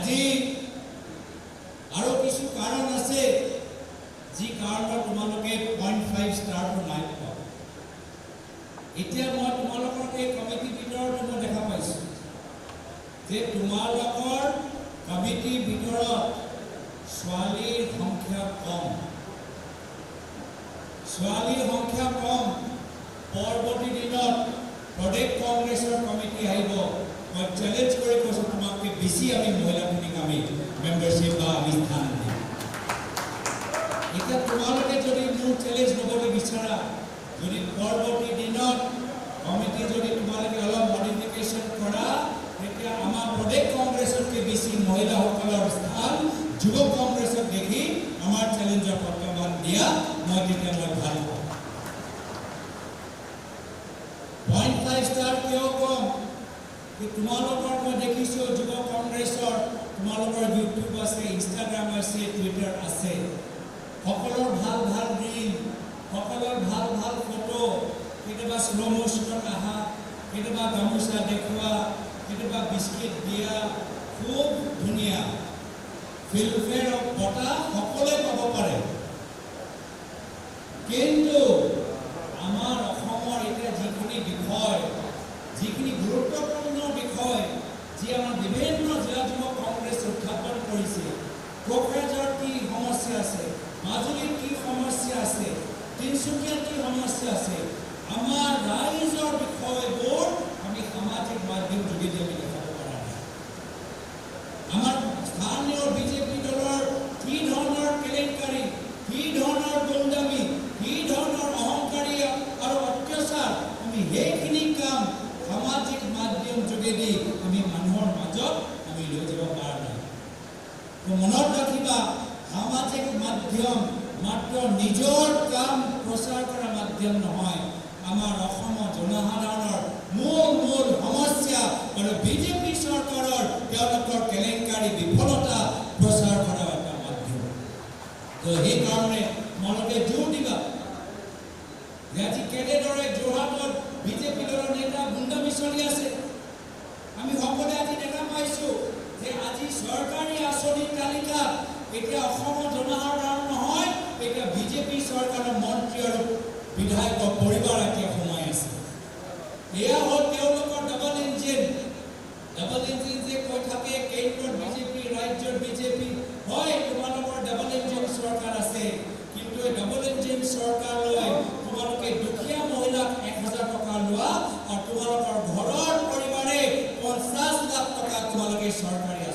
আজি আৰু কিছু কাৰণ আছে যি কাৰণত তোমালোকে 0.5 ষ্টাৰটো নাই পোৱা। এতিয়া মই তোমালোকৰ এই কমিটিৰ ভিতৰত মই দেখা পাইছোঁ যে তোমালোকৰ কমিটিৰ ভিতৰত ছোৱালীৰ সংখ্যা কম। ছোৱালীৰ সংখ্যা কম। পৰৱৰ্তী দিনত প্ৰদেশ কংগ্ৰেছৰ কমিটি আহিব, মই চেলেঞ্জ কৰি কৈছোঁ তোমাকে বেছি আমি মহিলাখিনিক আমি মেম্বাৰশ্বিপ বা আমি স্থান দিম। এতিয়া তোমালোকে যদি মোৰ চেলেঞ্জ ল'বলৈ বিচাৰা, যদি পৰৱৰ্তী দিনত কমিটি যদি তোমালোকে অলপ মডিফিকেশ্যন কৰা, তেতিয়া আমাৰ প্ৰদেশ কংগ্ৰেছতকৈ বেছি মহিলাসকলৰ স্থান যুৱ কংগ্ৰেছক দেখি আমাৰ চেলেঞ্জৰ প্ৰত্যাহ্বান দিয়া মই তেতিয়া মই ভাল পাওঁ। 0.5 ষ্টাৰ কিয় কম? তোমালোকৰ মই দেখিছোঁ যুৱ কংগ্ৰেছৰ তোমালোকৰ ইউটিউব আছে, ইনষ্টাগ্ৰাম আছে, টুইটাৰ আছে। সকলৰ ভাল ভাল ৰীল, সকলৰ ভাল ভাল ফটো, কেতিয়াবা শ্ল' মোশ্যনত অহা, কেতিয়াবা গামোচা দেখুওৱা, কেতিয়াবা বিস্কিট দিয়া, খুব ধুনীয়া। ফিল্মফেয়াৰ বঁটা সকলোৱে পাব পাৰে। কিন্তু আমাৰ অসমৰ এতিয়া যিখিনি বিষয়, যিখিনি গুৰুত্বপূৰ্ণ বিষয়, যি আমাৰ বিভিন্ন জিলা যুৱ কংগ্ৰেছ উত্থাপন কৰিছে, কোকৰাঝাৰ কি সমস্যা আছে, মাজুলীত কি সমস্যা আছে, তিনিচুকীয়াত কি সমস্যা আছে, আমাৰ ৰাইজৰ বিষয়বোৰ আমি সামাজিক মাধ্যম যোগেদি আমি দেখাব পৰা নাই। আমাৰ স্থানীয় বিজেপি দলৰ কি ধৰণৰ কেলেংকাৰী, কি ধৰণৰ গুণ্ডামি, কি ধৰণৰ অহংকাৰী আৰু অত্যাচাৰ, আমি সেইখিনি কাম সামাজিক মাধ্যম যোগেদি আমি মানুহৰ মাজত আমি লৈ যাব পৰা নাই। মনত ৰাখিবা, সামাজিক মাধ্যম মাত্ৰ নিজৰ কাম প্ৰচাৰ কৰা মাধ্যম নহয়, আমাৰ অসমৰ জনসাধাৰণৰ মূল সমস্যা আৰু বিজেপি চৰকাৰৰ তেওঁলোকৰ কেলেংকাৰী বিফলতা প্ৰচাৰ কৰা এটা মাধ্যম। তো সেইকাৰণে তোমালোকে জোৰ দিবা যে আজি কেনেদৰে যোৰহাটত বিজেপি দলৰ নেতা গুণ্ডামি চলি আছে। আমি সকলোৱে আজি দেখা পাইছোঁ যে আজি চৰকাৰী আঁচনিৰ তালিকা এতিয়া অসমৰ জনসাধাৰণ নহয়, এতিয়া বিজেপি চৰকাৰৰ মন্ত্ৰী আৰু বিধায়কৰ পৰিবাৰ এতিয়া সোমাই আছে। এয়া হ'ল